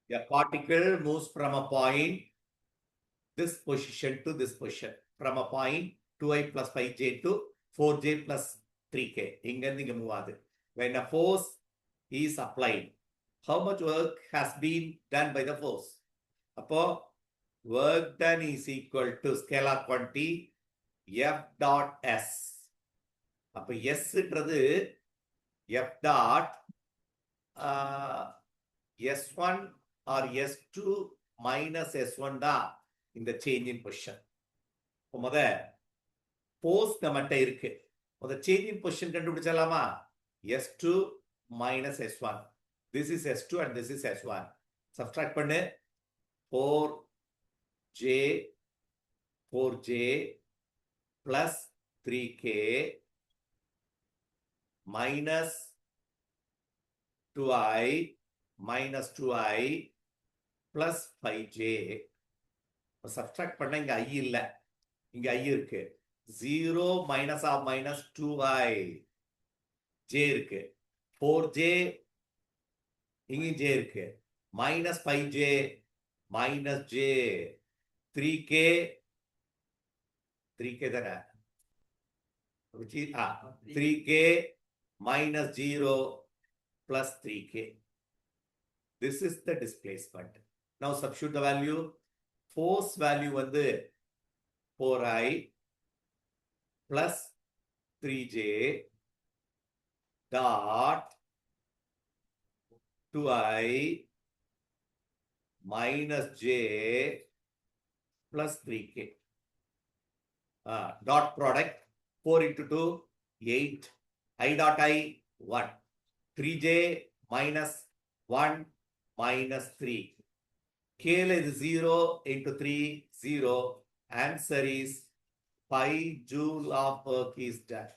A particle moves from a point, this position to this position, from a point 2i plus 5j to 4j plus 3k. When a force is applied, how much work has been done by the force? Appo, work done is equal to scalar quantity F dot S. அப்ப S-ன்றது F dot S1 or S2 minus S1 தான் இந்த change in position. முத force நம்மட்ட இருக்கு. முத change in position கண்டுபிடிச்சலாமா? S2 minus S1. This is S2 and this is S1. Subtract பண்ணு. 4j plus 3k minus 2i minus 2i plus 5j. Subtract பண்ண இங்க I இல்ல, இங்க I இருக்கு. 0 minus of minus 2i, j இருக்கு. 4j இங்க j இருக்கு. minus 5j minus j, 3k தானே, 3k minus 0 plus 3k. This is the displacement. Now substitute the value. Force value வந்து 4i plus 3j dot 2i minus j plus 3k. Dot product 4 into 2, 8. I dot I, 1. 3j minus 1 minus 3. K is 0 into 3, 0. Answer is 5 joule of work is done.